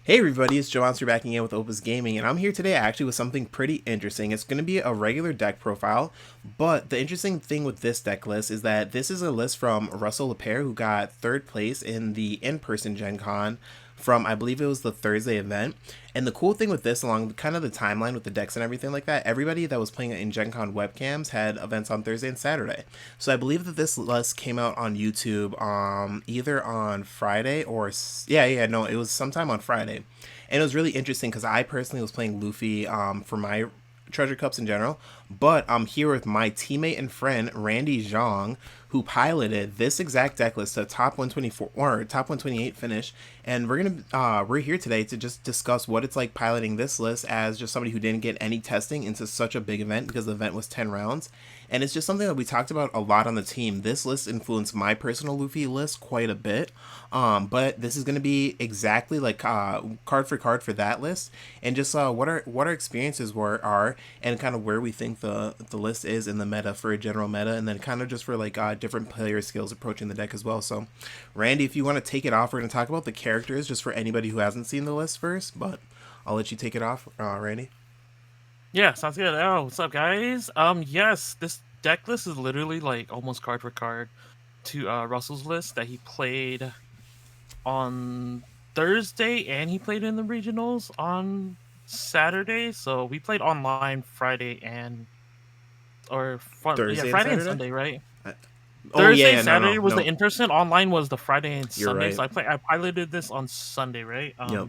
Hey everybody, it's Joe Monster back again with Opus Gaming, and I'm here today actually with something pretty interesting. It's going to be a regular deck profile, but the interesting thing with this deck list is that this is a list from Russel, who got third place in the in-person Gen Con from, I believe it was the Thursday event. And the cool thing with this, along kind of the timeline with the decks and everything like that, everybody that was playing in Gen Con webcams had events on Thursday and Saturday. So I believe that this list came out on YouTube either on Friday or, no, it was sometime on Friday. And it was really interesting because I personally was playing Luffy for my treasure cups in general, but I'm here with my teammate and friend Randy Xiong, who piloted this exact deck list to top 124 or top 128 finish. And we're here today to just discuss what it's like piloting this list as just somebody who didn't get any testing into such a big event, because the event was 10 rounds. And it's just something that we talked about a lot on the team. This list influenced my personal Luffy list quite a bit. But this is going to be exactly like card for card for that list, and just what our experiences are, and kind of where we think the list is in the meta for a general meta, and then kind of just for like different player skills approaching the deck as well. So, Randy, if you want to take it off, we're going to talk about the characters just for anybody who hasn't seen the list first. But I'll let you take it off, Randy. Yeah, sounds good. Oh, what's up, guys? Yes, this deck list is literally like almost card for card to Russell's list that he played on Thursday, and he played in the regionals on Saturday. So we played online Friday Thursday and Friday and Saturday. Sunday, right? Uh, oh yeah, Thursday, yeah, no, Saturday no, was the no. in person. Online was the Friday and You're Sunday. right. So I piloted this on Sunday, right? Yep.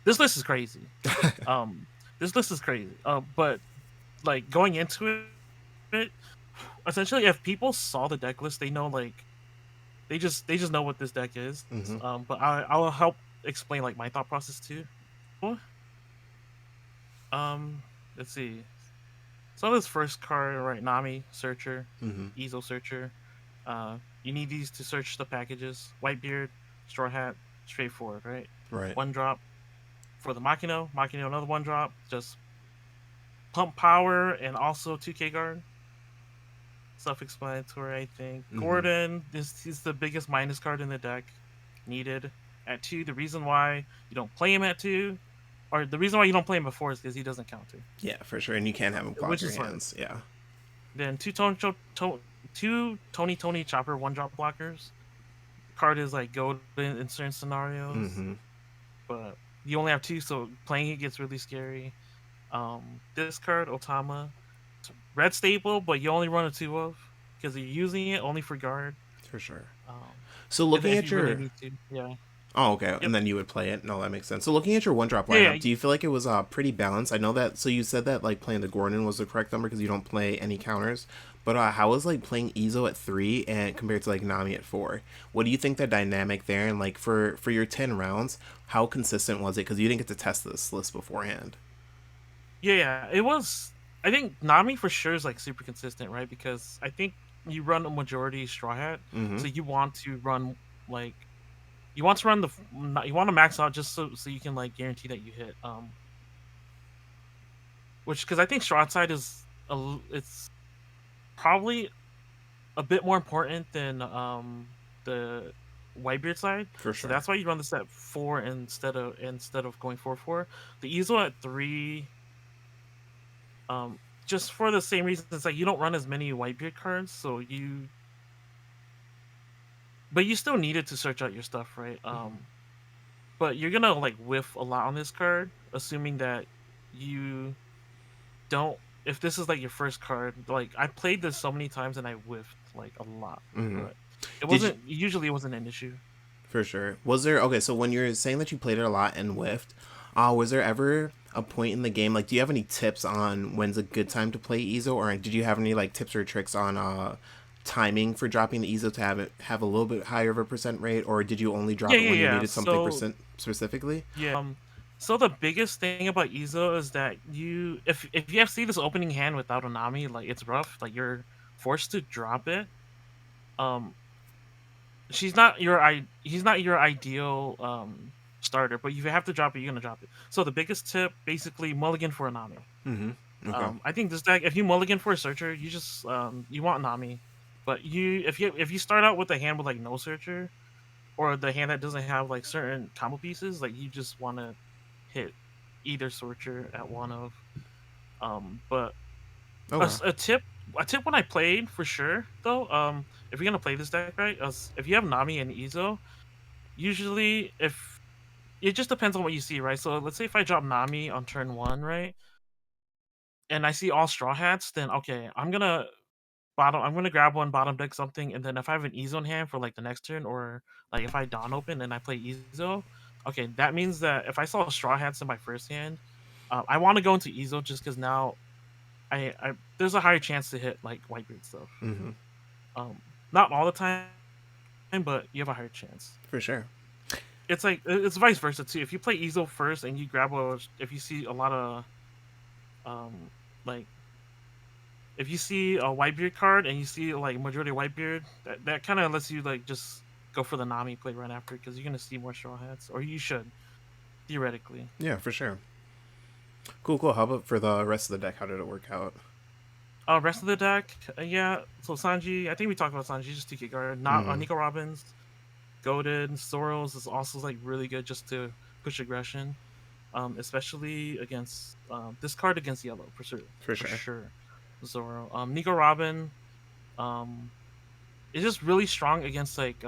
This list is crazy. Um, this list is crazy. But like going into it, essentially, if people saw the deck list, they know like they just know what this deck is. Mm-hmm. But I'll help explain like my thought process too. Um, let's see. So this first card, right? Nami Searcher, Mm-hmm. Ezo Searcher. You need these to search the packages. Whitebeard, Straw Hat, straightforward, right? Right. One drop for the Machino another one drop. Just pump power and also 2K guard. Self-explanatory, I think. Mm-hmm. Gordon, this is the biggest minus card in the deck. Needed at 2. The reason why you don't play him at 2, or the reason why you don't play him before, is because he doesn't counter, Yeah, for sure. And you can't have them clog which your is fine. hands. Yeah. Then two Tony Chopper one drop blockers. Card is like gold in certain scenarios, Mm-hmm. but you only have 2, so playing it gets really scary. This card Otama, red staple, but you only run a 2 of because you're using it only for guard. For sure. Um, So if, looking if at you really your need to, yeah. Oh, okay. Yep. And then you would play it. No, that makes sense. So looking at your one drop Yeah, lineup, do you feel like it was pretty balanced? I know that. So you said that like playing the Gordon was the correct number because you don't play any counters. But how was like playing Ezo at 3 and compared to like Nami at 4? What do you think the dynamic there, and like for your 10 rounds, how consistent was it? Because you didn't get to test this list beforehand. yeah. It was. I think Nami for sure is like super consistent, right? Because I think you run a majority Straw Hat, Mm-hmm. so you want to run like you want to run you want to max out just so you can like guarantee that you hit. Which because I think Straw Hat side it's probably a bit more important than the Whitebeard side. For So sure. that's why you run this at 4 instead of going 4-4. The Easel at 3, just for the same reason. It's like you don't run as many Whitebeard cards, but you still need it to search out your stuff, right? But you're gonna like whiff a lot on this card, assuming that you don't. If this is like your first card, like I played this so many times and I whiffed like a lot, Mm-hmm. but Did you? it wasn't an issue. For sure. Was there okay? So when you're saying that you played it a lot and whiffed, was there ever a point in the game? Like, do you have any tips on when's a good time to play Ezo, or did you have any like tips or tricks on timing for dropping the Ezo to have a little bit higher of a percent rate, or did you only Yeah, drop it yeah, when you yeah. needed something percent specifically? Yeah. So the biggest thing about Izo is that if you have see this opening hand without Onami, like it's rough. Like you're forced to drop it. Um, he's not your ideal starter, but if you have to drop it, you're gonna drop it. So the biggest tip, basically, mulligan for Onami. Mm-hmm. Okay. I think this deck, if you mulligan for a searcher, you just you want Nami, but if you start out with a hand with like no searcher, or the hand that doesn't have like certain combo pieces, like you just want to hit either sorcerer at one of. But Okay. a tip, when I played for sure though, if you're gonna play this deck right, if you have Nami and Izo, usually if it just depends on what you see, right? So let's say if I drop Nami on turn one, right, and I see all straw hats, then okay, I'm gonna grab one bottom deck something, and then if I have an Ezo in hand for like the next turn, or like if I Dawn open and I play Ezo, okay, that means that if I saw straw hats in my first hand, I want to go into Ezo just because now I there's a higher chance to hit like Whitebeard stuff. Mm-hmm. Um, Not all the time, but you have a higher chance. For sure. It's like it's vice versa too. If you play Ezo first and you grab if you see a lot of um like if you see a Whitebeard card and you see like majority Whitebeard, that kind of lets you like just go for the Nami play right after because you're gonna see more straw hats, or you should theoretically. Yeah, for sure. Cool, cool. How about for the rest of the deck? How did it work out? Rest of the deck, yeah. So Sanji, I think we talked about Sanji, just 2K guard. Not Mm-hmm. Nico Robbins, Goaded, Soros is also like really good just to push aggression. Especially against this card against yellow for sure, For for sure. sure. Zoro, Nico Robin, um, is just really strong against like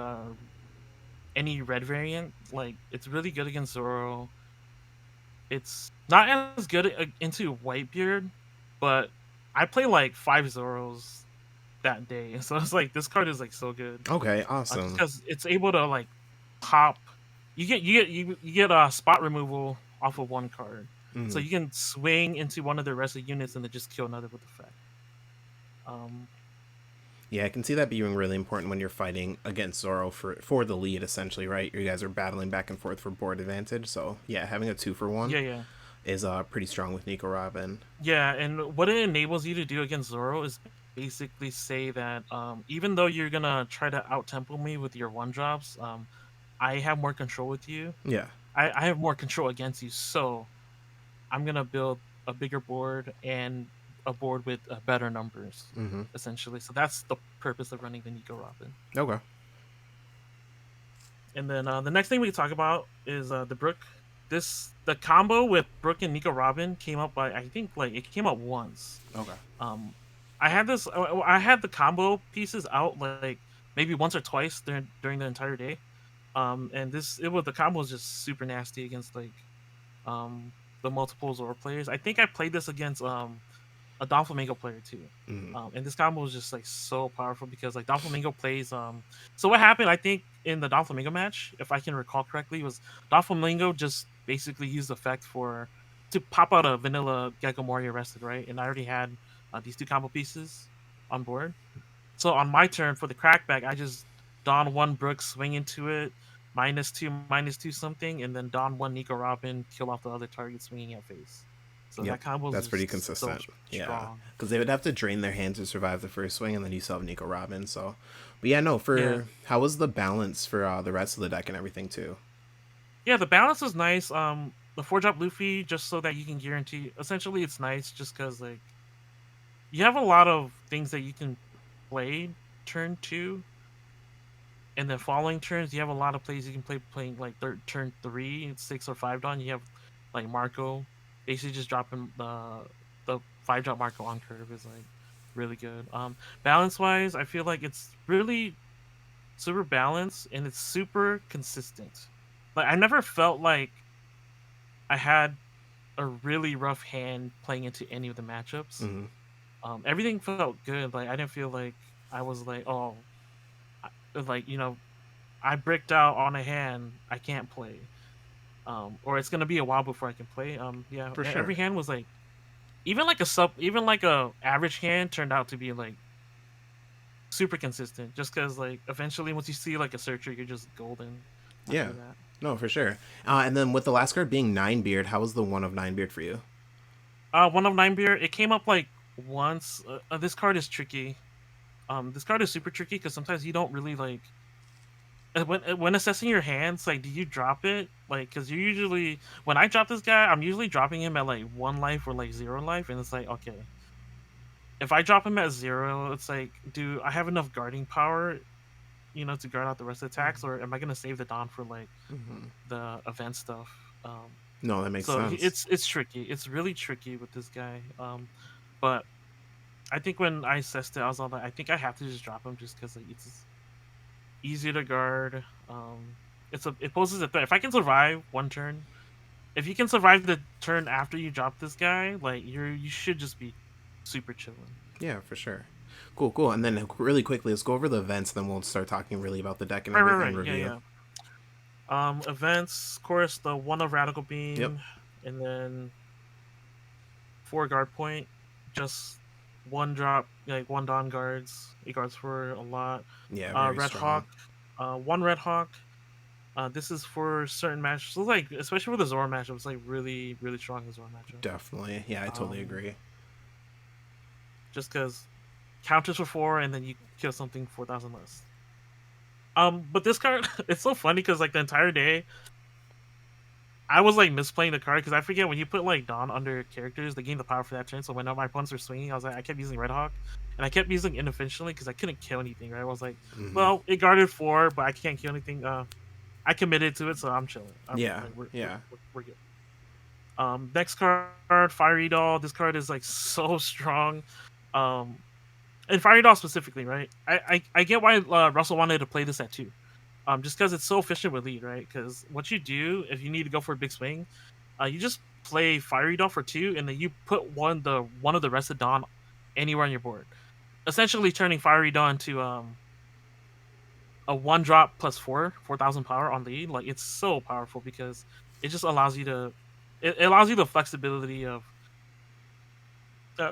any red variant. Like it's really good against Zoro. It's not as good into Whitebeard, but I play like 5 Zoros that day, so it's like this card is like so good. Okay, Just awesome. because it's able to like pop, you get a spot removal off of one card, so Mm-hmm. you can swing into one of the rest of units and then just kill another with effect. Um, Yeah, I can see that being really important when you're fighting against Zoro for the lead, essentially, right? You guys are battling back and forth for board advantage. So yeah, having a 2-for-1 yeah, yeah. is pretty strong with Nico Robin. Yeah, and what it enables you to do against Zoro is basically say that even though you're gonna try to out tempo me with your one drops, I have more control with you. Yeah. I have more control against you, so I'm gonna build a bigger board and a board with better numbers, Mm-hmm. essentially. So that's the purpose of running the Nico Robin. Okay. And then the next thing we talk about is the Brook. The combo with Brook and Nico Robin came up by, I think, like it came up once. Okay. Um, I had the combo pieces out like maybe once or twice during the entire day. And the combo was just super nasty against like um the multiple Zoro players. I think I played this against a Don Flamingo player too. Mm-hmm. And this combo was just like so powerful because like Don Flamingo plays so what happened I think in the Don Flamingo match, if I can recall correctly, was Don Flamingo just basically used effect for to pop out a vanilla Gecko Mori arrested, right? And I already had these two combo pieces on board. So on my turn for the crackback, I just Don one Brook, swing into it, -2 something, and then Don one Nico Robin, kill off the other target swinging at face. So Yep. that combo is That's pretty just so consistent. Yeah. strong. Because they would have to drain their hand to survive the first swing, and then you still have Nico Robin. So, but yeah, no. Yeah, How was the balance for the rest of the deck and everything too? yeah. The balance is nice. The 4-drop Luffy, just so that you can guarantee. Essentially, it's nice just because like you have a lot of things that you can play turn two, and then following turns you have a lot of plays you can play playing like turn 3, 6, or 5 Dawn. You have like Marco, basically just dropping the 5-drop Marco on curve is like really good. Balance wise, I feel like it's really super balanced and it's super consistent. Like I never felt like I had a really rough hand playing into any of the matchups. Mm-hmm. Everything felt good. Like I didn't feel like I was like, oh, like I bricked out on a hand I can't play. Or it's gonna be a while before I can play. Yeah, For sure. every hand was like even like a average hand turned out to be like super consistent. Just because like eventually once you see like a searcher, you're just golden Yeah. after that. No, for sure. And then with the last card being Nine Beard, how was the one of Nine Beard for you? One of nine beer. It came up like once. This card is tricky. This card is super tricky because sometimes you don't really like when assessing your hands, like, do you drop it? Like, because you usually when I drop this guy, I'm usually dropping him at like 1 life or like 0 life, and it's like, okay, if I drop him at 0, it's like, do I have enough guarding power to guard out the rest of the attacks, or am I gonna save the Dawn for like Hmm. the event stuff? No, that makes So sense. it's tricky. It's really tricky with this guy. But I think when I assessed it, I was all like, I think I have to just drop him just because like, it's easier to guard. It poses a threat. If I can survive one turn, if you can survive the turn after you drop this guy, like you should just be super chilling. Yeah, for sure. Cool, cool. And then really quickly, let's go over the events. Then we'll start talking really about the deck and everything Right. Yeah, review. yeah. Events, of course, the one of Radical Yep. Beam, and then 4 guard point, just one drop, like one Dawn guards. It guards for a lot. Yeah, very Red strong. Hawk, one Red Hawk. This is for certain matches, so like especially for the Zora matchup, it's like really really strong Zora matchup. Definitely. Yeah, I totally Um, agree. just because counters for 4, and then you kill something 4,000 less. But this card, it's so funny because like the entire day, I was like misplaying the card because I forget when you put like Dawn under characters, they gain the power for that turn. So when my opponents were swinging, I kept using Red Hawk, and I kept using inefficiently because I couldn't kill anything. Right, I was like, Hmm. well, it guarded 4, but I can't kill anything. I committed to it, so I'm chilling. I'm Yeah, like yeah. we're good. Next card, Fiery Doll. This card is like so strong. Um, and Fiery Doll specifically, right? I get why Russell wanted to play this at 2. Just because it's so efficient with lead, right? Because what you do if you need to go for a big swing, you just play Fiery Doll for 2, and then you put one of the rest of Dawn anywhere on your board, essentially turning Fiery Dawn into a 1 drop plus 4,000 power on lead. Like it's so powerful because it just allows you to it allows you the flexibility of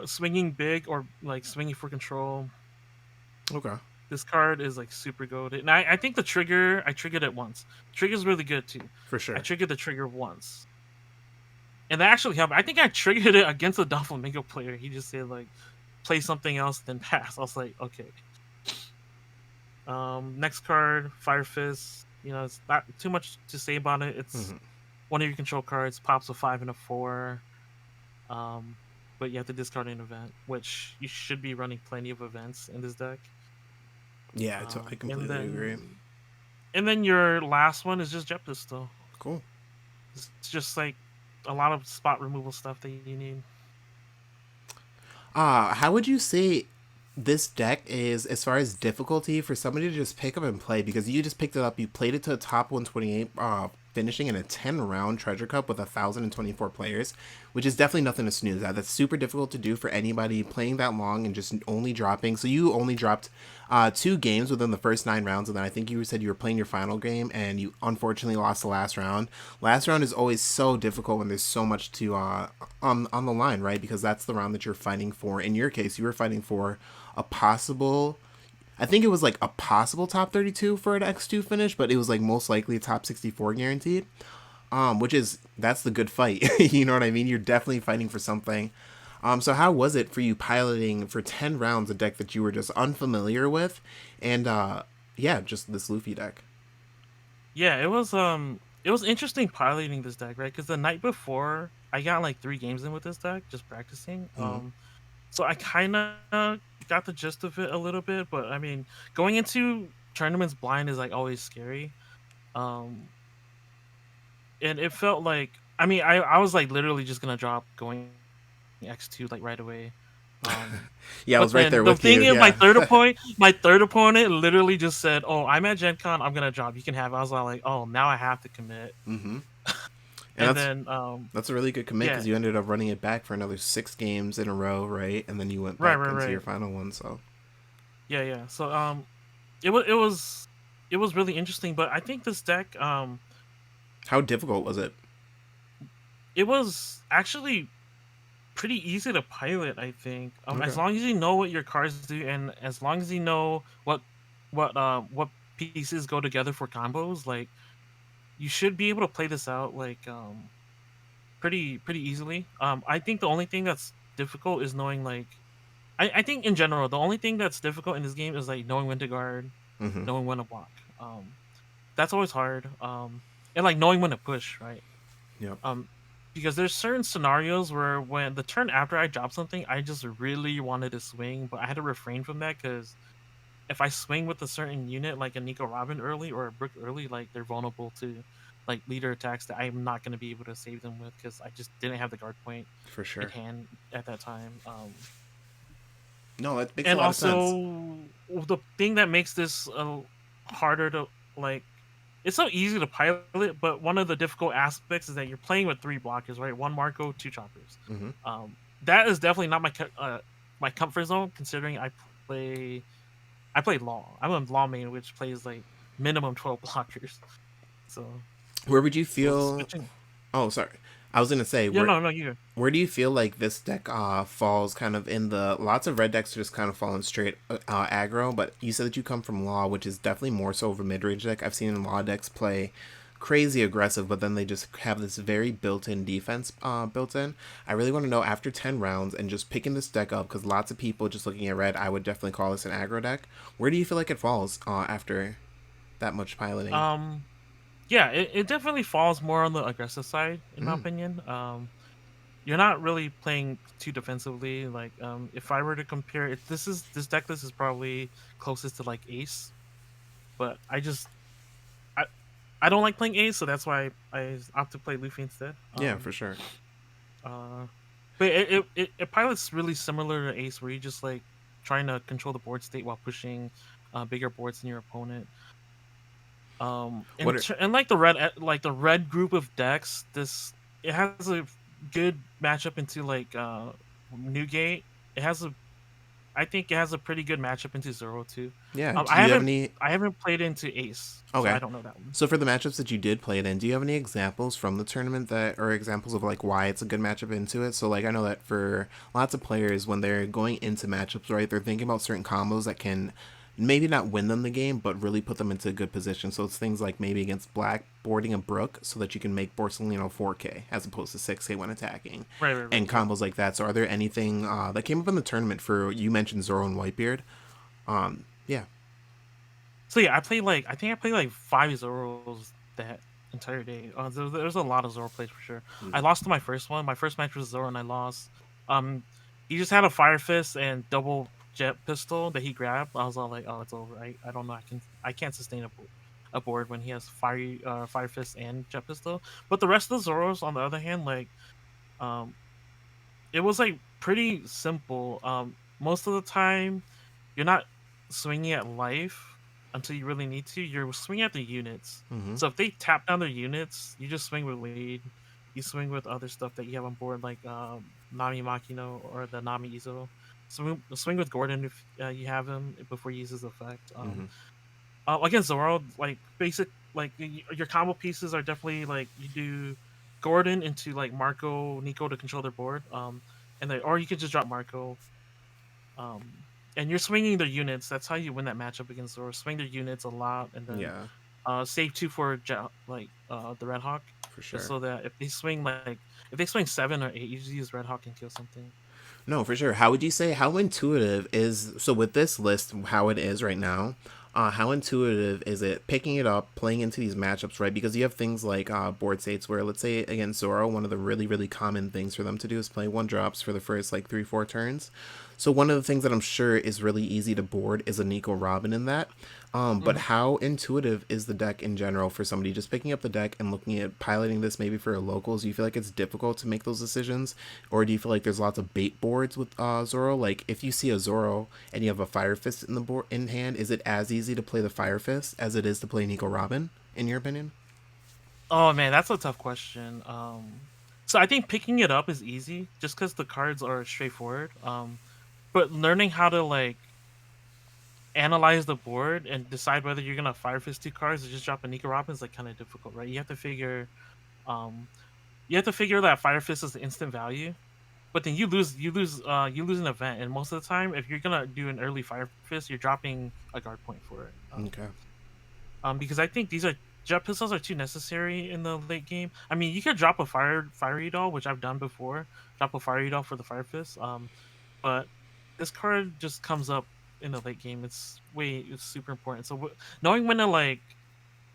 swinging big or like swinging for control. Okay, This card is like super goaded, and I think I triggered it once. Trigger's really good too. for I sure. triggered the trigger once, and that actually helped. I think I triggered it against a Doflamingo player. He just said like play something else then pass. I was like okay. Next card, Fire Fist. It's not too much to say about it. It's Hmm. one of your control cards, pops a 5 and a 4. Um, but you have to discard an event, which you should be running plenty of events in this deck. Yeah, I Um, and completely agree. then and then your last one is just Jet Pistol. Cool. It's just like a lot of spot removal stuff that you need. How would you say this deck is as far as difficulty for somebody to just pick up and play? Because you just picked it up, you played it to the top 128, finishing in a 10-round treasure cup with 1,024 players, which is definitely nothing to snooze at. That's super difficult to do for anybody playing that long and just only dropping. So you only dropped 2 games within the first 9 rounds, and then I think you said you were playing your final game, and you unfortunately lost the last round. Last round is always so difficult when there's so much to on the line, right? Because that's the round that you're fighting for. In your case, you were fighting for a possible, I think it was like a possible top 32 for an X2 finish, but it was like most likely a top 64 guaranteed. Which is, that's the good fight. You know what I mean? You're definitely fighting for something. So how was it for you piloting for 10 rounds a deck that you were just unfamiliar with, and yeah, just this Luffy deck? Yeah, it was interesting piloting this deck, right? Because the night before I got like 3 games in with this deck, just practicing. Mm-hmm. So I kind of got the gist of it a little bit, but I mean, going into tournaments blind is like always scary. Um, and it felt like I was like literally just gonna drop going X2 like right away. Yeah, I But was right then there the with you. thing is, Yeah. my third opponent literally just said, "Oh, I'm at Gen Con. I'm gonna drop. You can have it." I was all like, "Oh, now I have to commit." Mm-hmm. And And that's then, that's a really good commit yeah, because you ended up running it back for another 6 games in a row, right? And then you went right, back right, into your right, final one. So yeah, yeah. So, it was really interesting. But I think this deck, how difficult was it? it was actually pretty easy to pilot. I think, as Okay. long as you know what your cards do, and as long as you know what pieces go together for combos, like you should be able to play this out like pretty easily. I think the only thing that's difficult is knowing like I think in general the only thing that's difficult in this game is like knowing when to guard, Mm-hmm. knowing when to block. That's always hard. And like knowing when to push, right? Yep. Um, because there's certain scenarios where when the turn after I drop something, I just really wanted to swing, but I had to refrain from that because if I swing with a certain unit like a Nico Robin early or a Brook early, like they're vulnerable to like leader attacks that I'm not going to be able to save them with because I just didn't have the guard point For in sure. hand at that time. No, that makes a And lot of sense. also the thing that makes this harder to like, it's so easy to pilot, but one of the difficult aspects is that you're playing with three blockers, right? One Marco, two choppers. Hmm. That is definitely not my comfort zone, considering play I play law. I'm a law main, which plays like minimum 12 blockers. So Where would you so feel? switching. Oh, sorry. I was gonna say Yeah, where. no, you. Where do you feel like this deck falls kind of in the lots of red decks are just kind of falling straight aggro, but you said that you come from Law, which is definitely more so of a mid range deck. I've seen Law decks play crazy aggressive, but then they just have this very built in defense built in. I really want to know after 10 rounds and just picking this deck up because lots of people just looking at red, I would definitely call this an aggro deck. Where do you feel like it falls after that much piloting? Um, yeah, it definitely falls more on the aggressive side, in my Mm, opinion. You're not really playing too defensively. Like, if I were to compare it, this deck list is probably closest to like Ace, but I I don't like playing Ace, so that's why I opt to play Luffy instead. yeah, for sure. Uh, but it pilots really similar to Ace, where you just like trying to control the board state while pushing bigger boards than your opponent. What are, And like the red group of decks, this it has a good matchup into like Newgate. It has a I think it has a pretty good matchup into Zero too. yeah, do you have any? I haven't played into Ace, so I Okay. don't know that one. So for the matchups that you did play it in, do you have any examples from the tournament that or examples of like why it's a good matchup into it? So like I know that for lots of players when they're going into matchups, right, they're thinking about certain combos that can maybe not win them the game, but really put them into a good position. So it's things like maybe against black boarding a Brook so that you can make Borsalino 4K as opposed to 6K when attacking. Right. And Yeah. combos like that. So are there anything that came up in the tournament for you mentioned Zoro and Whitebeard? Yeah. So yeah, I think I played like five Zoros that entire day. There's a lot of Zoro plays for sure. I Mm-hmm. lost to my first one. My first match was Zoro and I lost. Um, he just had a Fire Fist and double jet pistol that he grabbed. I was all like, oh, it's over. I don't know. I can't sustain a board when he has Fire Fist and jet pistol. But the rest of the Zoros, on the other hand, like um it was like pretty simple. Most of the time, you're not swinging at life until you really need to. You're swinging at the units. Mm-hmm. So if they tap down their units, you just swing with lead. You swing with other stuff that you have on board, like Nami Makino or the Nami Izo. Swing with Gordon if you have him before he uses effect. Mm-hmm. Against Zoro, like basic, like your combo pieces are definitely like you do Gordon into like Marco, Nico to control their board. And then or you could just drop Marco. And you're swinging their units. That's how you win that matchup against Zoro. Swing their units a lot, and then Yeah, save two for the Red Hawk, for just sure. so that if they swing 7 or 8, you just use Red Hawk and kill something. No, for sure. How would you say how intuitive is so with this list how it is right now? How intuitive is it picking it up, playing into these matchups, right? Because you have things like board states where, let's say against Zoro, one of the really common things for them to do is play one drops for the first like 3-4 turns. So one of the things that I'm sure is really easy to board is a Nico Robin in that. But Mhm. how intuitive is the deck in general for somebody just picking up the deck and looking at piloting this maybe for locals? Do you feel like it's difficult to make those decisions, or do you feel like there's lots of bait boards with Zoro? Like if you see a Zoro and you have a Fire Fist in the board in hand, is it as easy to play the Fire Fist as it is to play Nico Robin? In your opinion? Oh man, that's a tough question. So I think picking it up is easy just because the cards are straightforward. But learning how to like analyze the board and decide whether you're gonna Fire Fist two cards or just drop a Nico Robin is like kind of difficult, right? Um, you have to figure that Fire Fist is the instant value, but then you lose an event, and most of the time, if you're gonna do an early Fire Fist, you're dropping a guard point for it. Okay. Because I think these are jet pistols are too necessary in the late game. I mean, you could drop a fiery doll, which I've done before. Drop a fiery doll for the Fire Fist. But this card just comes up in the late game. It's super important. So knowing when to like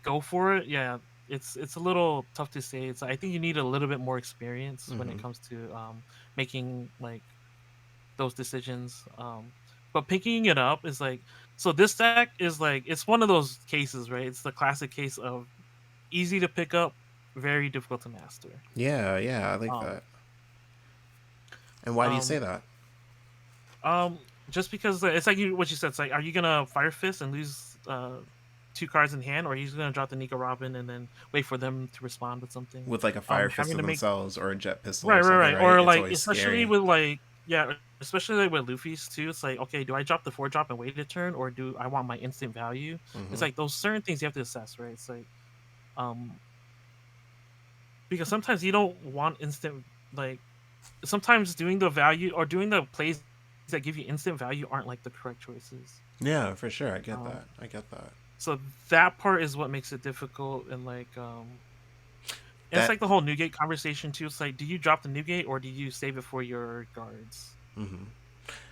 go for it, yeah, it's a little tough to say. I think you need a little bit more experience when it Mm-hmm. comes to making like those decisions. but picking it up is like, so this deck is like, it's one of those cases, right? It's the classic case of easy to pick up, very difficult to master. Yeah, yeah, I like Um, that. And why do you say um, that? just because it's like what you said. It's like, are you gonna Fire Fist and lose two cards in hand, or are you just gonna drop the Nico Robin and then wait for them to respond with something? With like a fire fist Having of to make themselves or a jet pistol right, or right, something, right, right? or It's like always especially scary. with like yeah, especially like with Luffy's too. It's like, okay, do I drop the 4 drop and wait a turn, or do I want my instant value? It's Hmm. like those certain things you have to assess, right? It's like um because sometimes you don't want instant, like sometimes doing the value or doing the plays that give you instant value aren't like the correct choices. Yeah, for sure. I get Um, that. I get that. so that part is what makes it difficult, and it's That like the whole Newgate conversation too. It's like, do you drop the Newgate or do you save it for your guards? hmm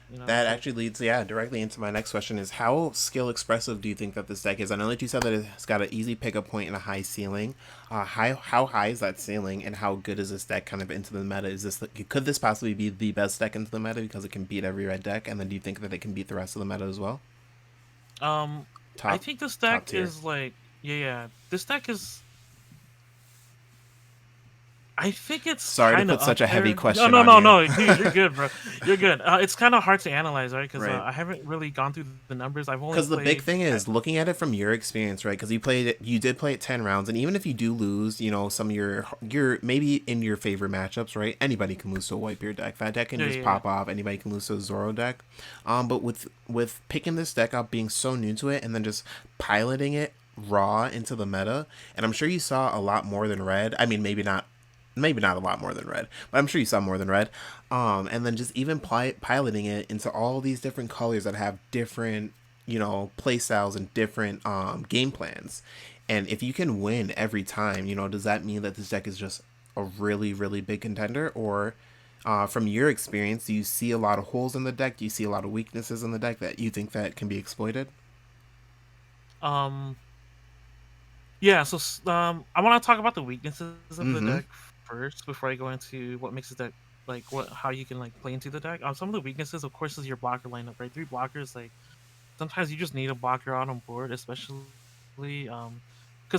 You know, that it's like actually leads, yeah, directly into my next question: is how skill expressive do you think that this deck is? I know that you said that it's got an easy pickup point and a high ceiling. How high is that ceiling, and how good is this deck kind of into the meta? Is this, could this possibly be the best deck into the meta because it can beat every red deck? And then do you think that it can beat the rest of the meta as well? um, I Top think this top deck tier. is like yeah, this deck is. I think it's Sorry to kind of put such up a heavy there. No, question no, on no, you. no, dude, you're good, bro. You're good. It's kind of hard to analyze, right? Because Right. I haven't really gone through the numbers. I've only Because the big played. thing is looking at it from your experience, right? Because you played it, you did play it 10 rounds, and even if you do lose, some of your maybe in your favorite matchups, right? Anybody can lose to a Whitebeard deck. That deck can Yeah, just yeah, yeah. pop off. Anybody can lose to a Zoro deck. But with picking this deck up, being so new to it, and then just piloting it raw into the meta, and I'm sure you saw a lot more than red. I mean, maybe not a lot more than red, but I'm sure you saw more than red. And then just even piloting it into all these different colors that have different, play styles and different game plans. And if you can win every time, does that mean that this deck is just a really, really big contender? Or from your experience, do you see a lot of holes in the deck? Do you see a lot of weaknesses in the deck that you think that can be exploited? Um, yeah. So, I want to talk about the weaknesses of the Mm-hmm. deck first before I go into what makes the deck like what how you can like play into the deck. Some of the weaknesses, of course, is your blocker lineup, right? 3 blockers, like sometimes you just need a blocker out on board, especially because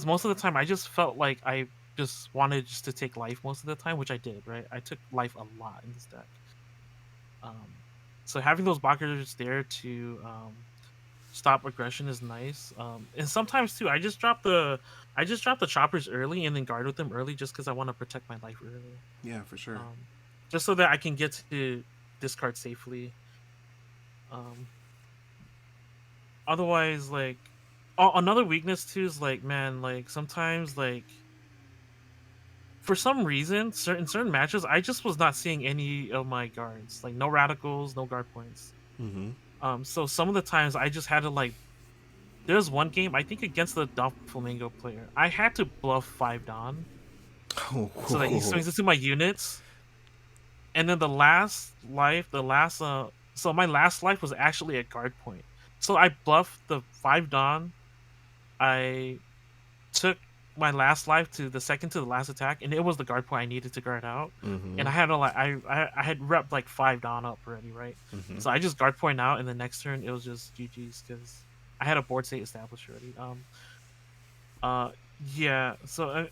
most of the time I just felt like I just wanted just to take life most of the time, which I did, right? I took life a lot in this deck. Um, so having those blockers there to stop aggression is nice. And sometimes too, I just drop the choppers early and then guard with them early just because I want to protect my life early. Yeah, for sure. Um, just so that I can get to discard safely. Um, Otherwise, like, another weakness too is like, man, like sometimes like for some reason, certain matches, I just was not seeing any of my guards, like no radicals, no guard points. Mm-hmm. So some of the times I just had to like. There's one game I think against the Flamingo player, I had to bluff 5 Don so that he Oh, swings into my units, and then the last life, so my last life was actually a guard point. So I bluffed the 5 Don. I took my last life to the second to the last attack, and it was the guard point I needed to guard out. mm-hmm. And I had to like I had rep like 5 Don up already, right? Mm-hmm. So I just guard point out, and the next turn it was just GG's because I had a board state established already. Uh, yeah. So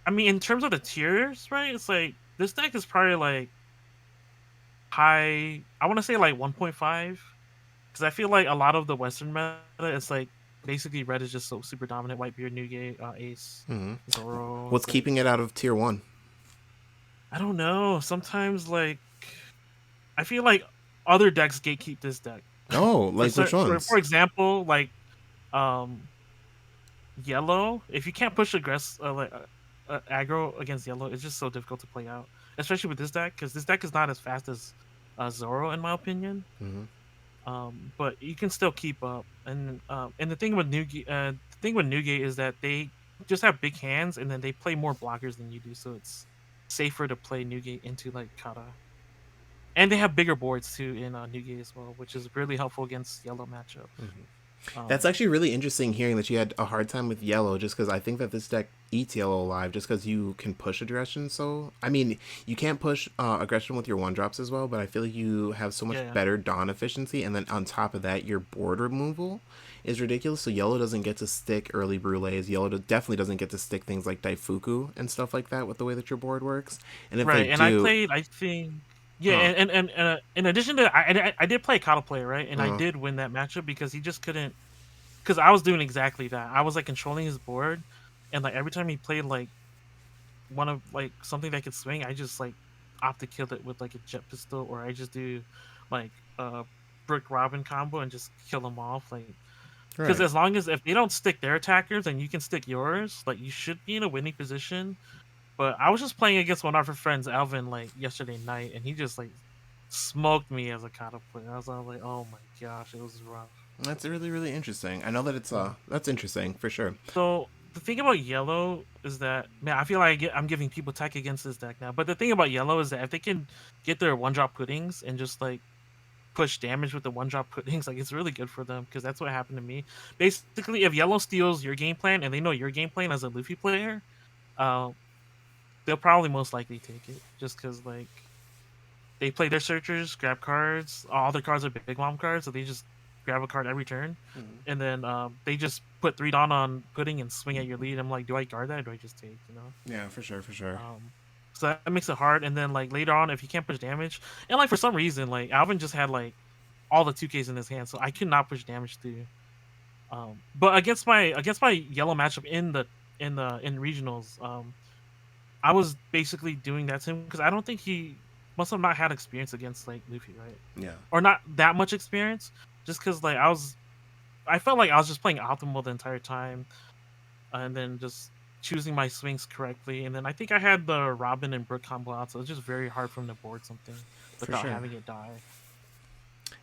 I mean, in terms of the tiers, right? It's like this deck is probably like high. I want to say like 1.5 because I feel like a lot of the Western meta, it's like basically red is just so super dominant. Whitebeard, Newgate, Ace, Mm-hmm. Zoro. What's It's like keeping it out of tier one? I don't know. Sometimes like I feel like other decks gatekeep this deck. Oh, like which For ones? example, like um yellow. If you can't push aggro against yellow, it's just so difficult to play out, especially with this deck because this deck is not as fast as Zoro in my opinion. Mm-hmm. But you can still keep up. And the thing with Newgate is that they just have big hands and then they play more blockers than you do, so it's safer to play Newgate into like Kata. And they have bigger boards too in Newgate as well, which is really helpful against yellow matchups. That's Um, actually really interesting hearing that you had a hard time with yellow, just because I think that this deck eats yellow alive, just because you can push aggression. So, I mean, you can't push aggression with your one drops as well, but I feel like you have so much yeah, better Dawn efficiency, and then on top of that, your board removal is ridiculous. So, yellow doesn't get to stick early brulees. Yellow definitely doesn't get to stick things like Daifuku and stuff like that with the way that your board works. And if they right. And I do, played, I think, yeah, uh, and in addition to, I did play Kata player, right, and I uh, did win that matchup because he just couldn't, because I was doing exactly that. I was like controlling his board, and like every time he played like one of like something that could swing, I just like opt to kill it with like a jet pistol, or I just do like a brick robin combo and just kill them off. Like, because right. as long as if they don't stick their attackers and you can stick yours, like you should be in a winning position. But I was just playing against one of our friends, Alvin, like yesterday night, and he just like smoked me as a kata player. I was all like, oh my gosh, it was rough. That's really, really interesting. I know that it's Yeah. that's interesting for sure. So the thing about yellow is that, man, I feel like I'm giving people tech against this deck now. But the thing about yellow is that if they can get their one drop puddings and just like push damage with the one drop puddings, like it's really good for them because that's what happened to me. Basically, if yellow steals your game plan and they know your game plan as a Luffy player, uh, they'll probably most likely take it just because like they play their searchers, grab cards. All their cards are big mom cards, so they just grab a card every turn, and then they just put 3 Dawn on pudding and swing at your lead. I'm like, do I guard that or do I just take? You know. Yeah, for sure, for sure. So that makes it hard. And then like later on, if you can't push damage, and like for some reason, like Alvin just had like all the 2Ks in his hand, so I could not push damage through. But against my yellow matchup in regionals, I was basically doing that to him because I don't think he must have not had experience against like Luffy, right? Yeah. Or not that much experience, just because like I felt like I was just playing optimal the entire time, and then just choosing my swings correctly, and then I think I had the Robin and Brook combo out, so it's just very hard for him to board something For without sure. having it die.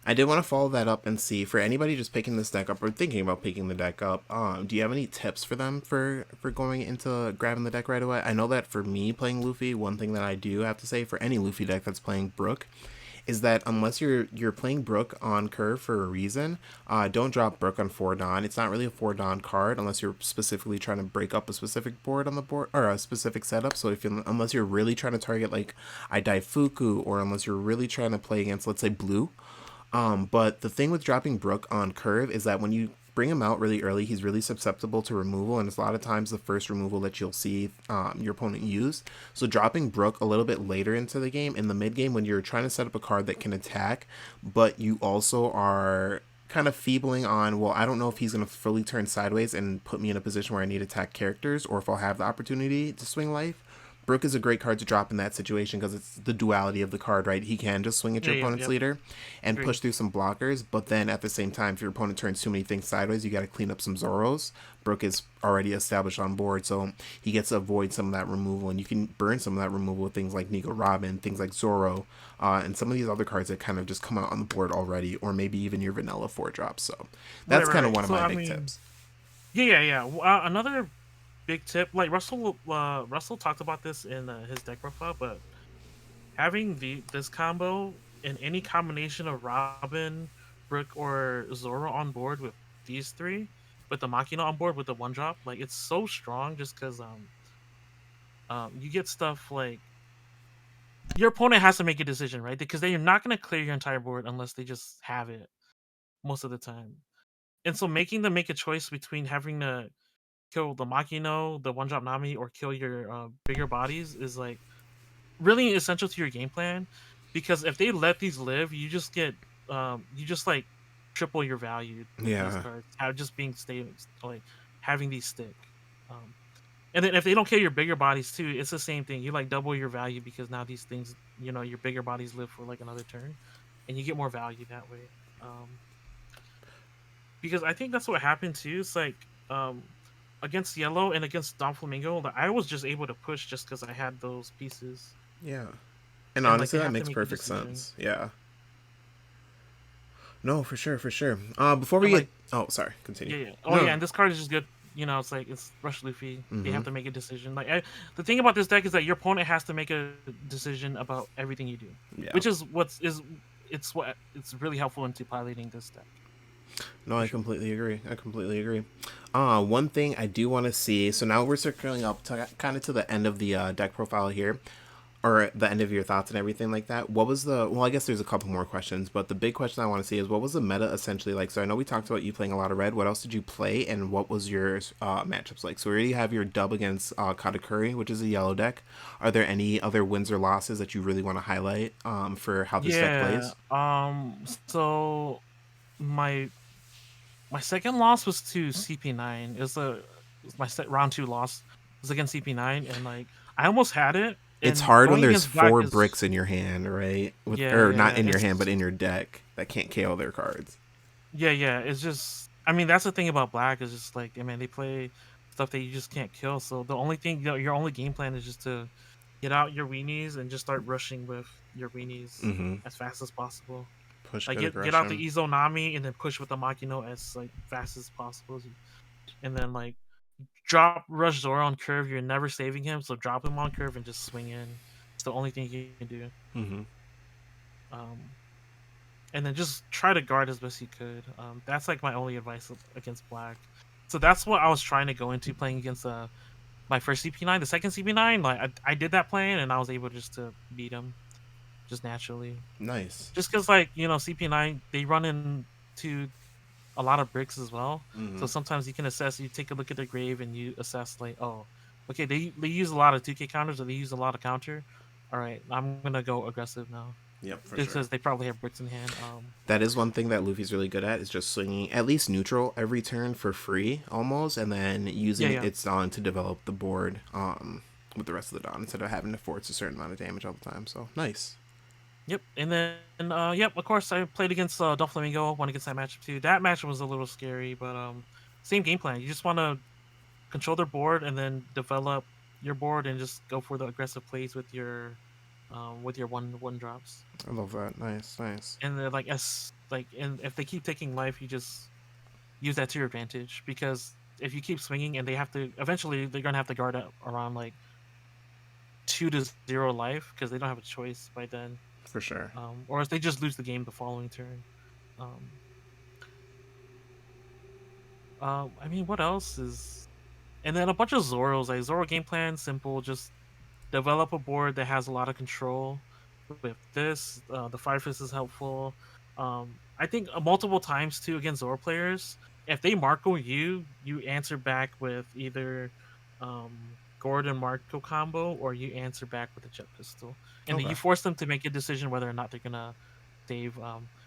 I did want to follow that up and see for anybody just picking this deck up or thinking about picking the deck up. Do you have any tips for them for going into grabbing the deck right away? I know that for me playing Luffy, one thing that I do have to say for any Luffy deck that's playing Brook is that unless you're playing Brook on curve for a reason, don't drop Brook on 4 Dawn. It's not really a 4 Dawn card unless you're specifically trying to break up a specific board on the board or a specific setup. So unless you're really trying to target like I Daifuku or unless you're really trying to play against let's say blue. But the thing with dropping Brook on curve is that when you bring him out really early, he's really susceptible to removal, and it's a lot of times the first removal that you'll see your opponent use. So dropping Brook a little bit later into the game, in the mid game, when you're trying to set up a card that can attack, but you also are kind of feebling on, well, I don't know if he's going to fully turn sideways and put me in a position where I need to attack characters, or if I'll have the opportunity to swing life. Brook is a great card to drop in that situation because it's the duality of the card, right? He can just swing at Yeah, your yeah, opponent's yep, leader and agree. push through some blockers, but then at the same time, if your opponent turns too many things sideways, you got to clean up some Zoros. Brook is already established on board, so he gets to avoid some of that removal, and you can burn some of that removal with things like Nico Robin, things like Zoro, and some of these other cards that kind of just come out on the board already, or maybe even your vanilla 4 drops. So Right, that's right, kind of right. one of So my I big mean, tips. yeah, yeah, yeah. Another big tip, like Russell talked about this in his deck profile, but having this combo in any combination of Robin, Brook, or Zoro on board with these three, with the Machina on board with the one drop, like it's so strong just because you get stuff like your opponent has to make a decision, right? Because they're not gonna clear your entire board unless they just have it most of the time. And so making them make a choice between having to kill the Machino, the one drop Nami, or kill your bigger bodies is like really essential to your game plan, because if they let these live, you just like triple your value with these Yeah, cards. How just being stay like having these stick. Um, and then if they don't kill your bigger bodies too, it's the same thing. You like double your value because now these things, your bigger bodies live for like another turn, and you get more value that way. Um, because I think that's what happened too. It's like against yellow and against Don Flamingo, like, I was just able to push just because I had those pieces, yeah. And and like honestly, they that have to makes make a perfect decision. sense. Yeah. No, for sure, for sure. Before we And get, like, oh, sorry, continue. yeah, yeah, oh No, yeah, and this card is just good. It's like it's Rush Luffy. They mm-hmm, have to make a decision. Like the thing about this deck is that your opponent has to make a decision about everything you do, yeah. which is it's really helpful into piloting this deck. No, for I sure. completely agree. I completely agree. One thing I do want to see. So now we're circling up to kind of to the end of the deck profile here, or the end of your thoughts and everything like that. What was the? Well, I guess there's a couple more questions, but the big question I want to see is what was the meta essentially like? So I know we talked about you playing a lot of red. What else did you play, and what was your matchups like? So we already have your dub against Katakuri, which is a yellow deck. Are there any other wins or losses that you really want to highlight for how this deck Yeah. plays? So my my second loss was to CP9. It was my round two loss. It was against CP9, and like I almost had it. It's And hard when going there's against black four is bricks in your hand, right? With yeah, or yeah, not yeah. in your hand, but It's in your deck that can't KO their cards. yeah, yeah. It's just I mean that's the thing about black is just like I mean they play stuff that you just can't kill. So the only thing your only game plan is just to get out your weenies and just start rushing with your weenies Mm-hmm. as fast as possible. Push Like good get out the aggression. Izonami and then push with the Makino as like fast as possible. And then like drop rush Zora on curve. You're never saving him, so drop him on curve and just swing in. It's the only thing you can do. Mm-hmm. Um, and then just try to guard as best you could. That's like my only advice against black. So that's what I was trying to go into playing against my first CP9. The second CP9, like I did that plan and I was able just to beat him just naturally. Nice. Just because like CP9 they run into a lot of bricks as well. Mm-hmm. So sometimes you can assess. You take a look at their grave and you assess like, oh, okay, they use a lot of 2K counters or they use a lot of counter. All right, I'm gonna go aggressive now, Yep, for just sure. because they probably have bricks in hand. That is one thing that Luffy's really good at is just swinging at least neutral every turn for free almost, and then Yeah, using yeah, its Dawn to develop the board with the rest of the Dawn instead of having to force a certain amount of damage all the time. So nice. yep. And then yep, of course I played against Doflamingo. Won against that matchup too. That matchup was a little scary, but same game plan. You just want to control their board and then develop your board and just go for the aggressive plays with your one drops. I love that. Nice, nice. And they're like and if they keep taking life, you just use that to your advantage because if you keep swinging and they have to eventually they're gonna have to guard up around like 2 to 0 life because they don't have a choice by then, For sure. or else they just lose the game the following turn. Um, I mean, what else is? And then a bunch of Zoros. Like Zoro game plan, simple. Just develop a board that has a lot of control. With this, the Fire Fist is helpful. I think multiple times too against Zoro players. If they Marco you, you answer back with either Gordon Marco combo or you answer back with a jet pistol, and then Okay. you force them to make a decision whether or not they're gonna save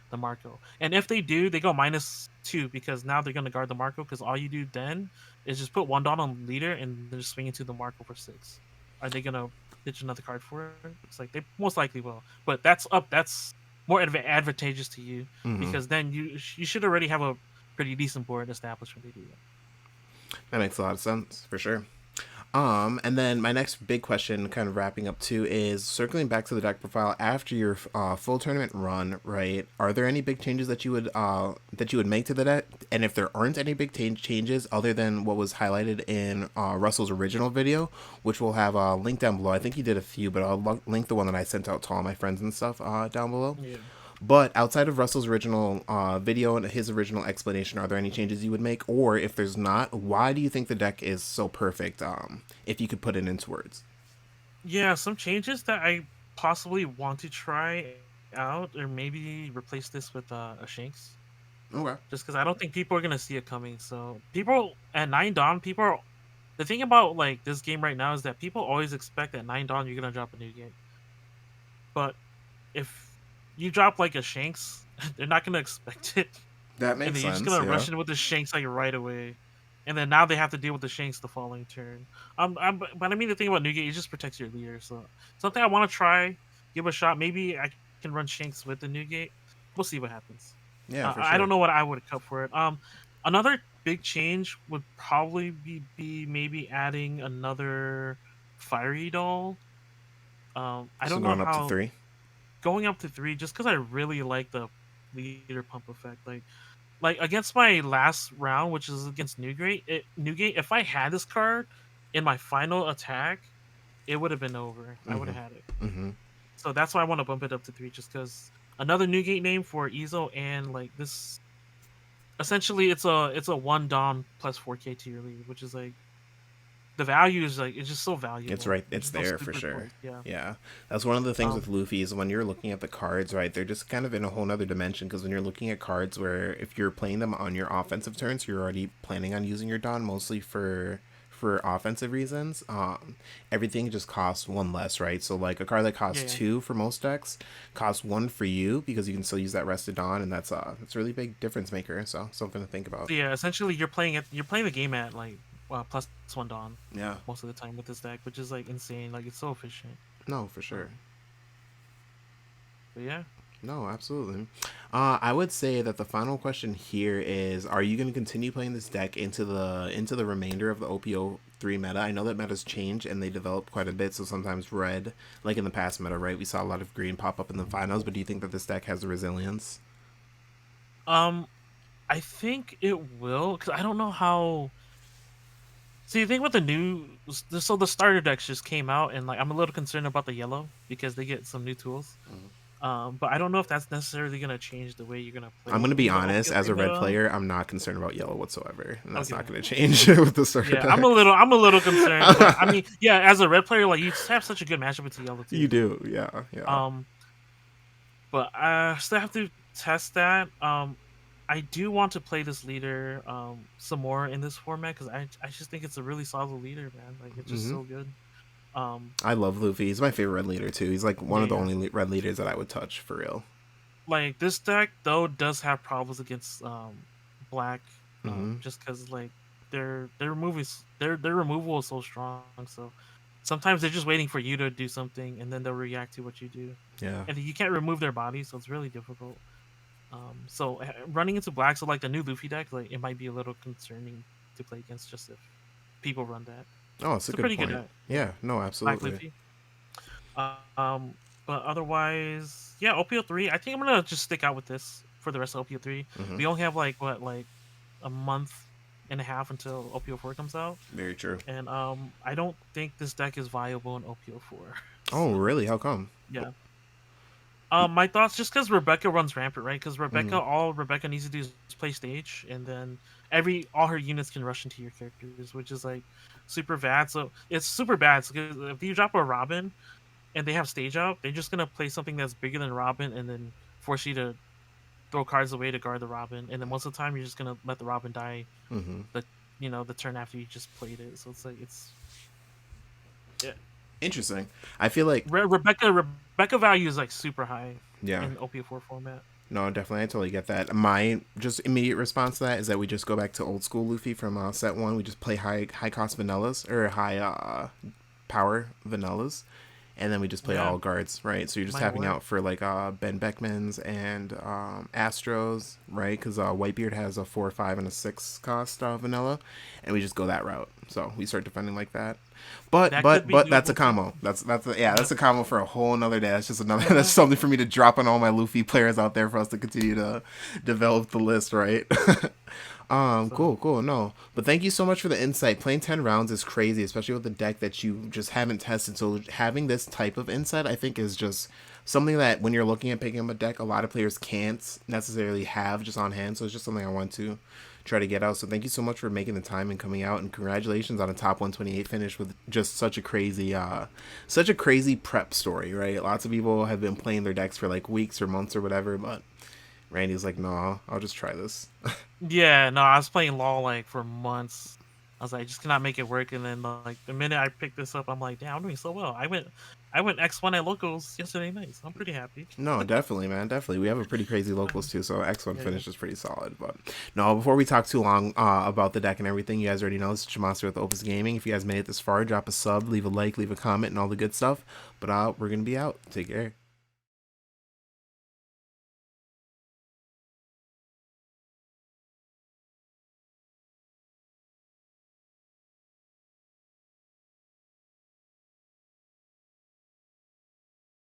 the Marco. And if they do, they go -2 because now they're gonna guard the Marco because all you do then is just put 1 dot on leader and then just swing into the Marco for 6. Are they gonna pitch another card for it? It's like they most likely will, but that's up. That's more advantageous to you Mm-hmm. because then you should already have a pretty decent board established when they do that. That makes a lot of sense for sure. And then my next big question, kind of wrapping up too, is circling back to the deck profile after your full tournament run. Right? Are there any big changes that you would make to the deck? And if there aren't any big changes other than what was highlighted in Russell's original video, which we'll have linked down below. I think he did a few, but I'll link the one that I sent out to all my friends and stuff down below. Yeah. But outside of Russell's original video and his original explanation, are there any changes you would make? Or if there's not, why do you think the deck is so perfect? If you could put it into words. Yeah, some changes that I possibly want to try out, or maybe replace this with a Shanks, Okay. just because I don't think people are gonna see it coming. So people at 9 Dawn, the thing about like this game right now is that people always expect at 9 Dawn you're gonna drop a new game, but if you drop like a Shanks, they're not gonna expect it, That and makes then you're just sense, gonna yeah. rush in with the Shanks like right away, and then now they have to deal with the Shanks the following turn. But I mean the thing about Nugget, it just protects your leader. So something I want to try, give a shot. Maybe I can run Shanks with the Nugget. We'll see what happens. Yeah, for I don't sure. know what I would cut for it. Another big change would probably be maybe adding another fiery doll. I So don't know going up to how three. going up to 3 just because I really like the leader pump effect. Like against my last round, which is against Newgate, if I had this card in my final attack, it would have been over. I would Mm-hmm. have had it. Mm-hmm. So that's why I want to bump it up to 3, just because another Newgate name for Ezo and like this. essentially it's a 1 Dom plus 4K tier lead, which is like the value is like it's just so It's valuable. right. There's It's just no there for stupid sure. choice. Yeah. Yeah, that's one of the things with Um. Luffy is when you're looking at the cards, right? They're just kind of in a whole nother dimension because when you're looking at cards where if you're playing them on your offensive turns, you're already planning on using your Don mostly for offensive reasons. Everything just costs one less, right? So like a card that Yeah. costs Yeah. two for most decks costs one for you because you can still use that rested Don, and that's a really big difference maker. So something to think about. So yeah, essentially you're playing the game at like plus 1 Dom Yeah. most of the time with this deck, which is like insane. Like it's so efficient. No, for sure. Um. But yeah. No, absolutely. I would say that the final question here is: are you going to continue playing this deck into the remainder of the OPO3 meta? I know that metas change and they develop quite a bit. So sometimes red, like in the past meta, right? We saw a lot of green pop up in the finals. But do you think that this deck has the resilience? Um. I think it will because I don't know how. See, the thing with the new, so the starter decks just came out, and like I'm a little concerned about the yellow because they get some new tools. But I don't know if that's necessarily gonna change the way you're gonna I'm play going to be in the honest. As OPO3 a red meta. player, I'm not concerned about yellow whatsoever, and that's Okay. not going to change with the starter Yeah, I'm a decks. little, I'm a little concerned, but I mean, yeah, as a red player, like you just have such a good matchup with the yellow You too. do, yeah, yeah. Um, but I still have to test that. I do want to play this leader some more in this format because I just think it's a really solid leader, man. Like it's just hmm so good. Um, I love Luffy. He's my favorite red leader too. He's like one yeah, of the yeah. only red leaders that I would touch for real. Like this deck though does have problems against black, hmm just because like their removal is so strong. So sometimes they're just waiting for you to do something, and then they'll react to what you do, Yeah. and you can't remove their body, so it's really difficult. So running into black, so like the new Luffy deck, like it might be a little concerning to play against just if people run that. Oh, it's a It's a good pretty good point. deck, yeah. Yeah, no, Black absolutely. Luffy. Um, but otherwise, yeah, OPO3. I think I'm gonna just stick out with this for the rest of OPO3. hmm We only have like what, like a month and a half until OPO4 comes out, Very true. and I don't think this deck is viable in OPO4. Oh, So really? How come? yeah. My thoughts just because Rebecca runs rampant, right? Because hmm All Rebecca needs to do is play stage, and then all her units can rush into your characters, which is like super bad. So it's super bad. So if you drop a Robin and they have stage up, they're just gonna play something that's bigger than Robin, and then force you to throw cards away to guard the Robin. And then most of the time, you're just gonna let the Robin die hmm the the turn after you just played it. So it's like it's yeah. Interesting. I feel like, Rebecca value is like super high yeah, in OP4 format. no, definitely. I totally get that. My just immediate response to that is that we just go back to old school Luffy from set one. We just play high cost vanillas or high power vanillas, and then we just play Yeah, all guards, right? So you're just might tapping work. out for like Ben Beckman's and Astros, right? Because Whitebeard has a 4, 5, and a 6 cost vanilla, and we just go that route. So we start defending like that. But That could but be but that's a doable too. combo. Yeah, Yeah. that's a combo for a whole another day. That's just another that's something for me to drop on all my Luffy players out there for us to continue to develop the list, right? So Cool. No, but thank you so much for the insight. Playing 10 rounds is crazy, especially with the deck that you just haven't tested. So having this type of insight, I think, is just something that when you're looking at picking up a deck, a lot of players can't necessarily have just on hand. So it's just something I want to try to get out. So thank you so much for making the time and coming out, and congratulations on a top 128 finish with just such a crazy prep story, right? Lots of people have been playing their decks for like weeks or months or whatever, but Randy's like, no, I'll just try this. yeah, no, I was playing LOL like for months. I was like, I just cannot make it work. And then like the minute I picked this up, I'm like, damn, I'm doing so well. I went X1 at locals yesterday night, so I'm pretty happy. No, definitely, man. Definitely. We have a pretty crazy Um, locals too, so X1 yeah, yeah. finish is pretty solid. But no, before we talk too long about the deck and everything, you guys already know this is Chamaster with Opus Gaming. If you guys made it this far, drop a sub, leave a like, leave a comment, and all the good stuff. But we're going to be out. Take care.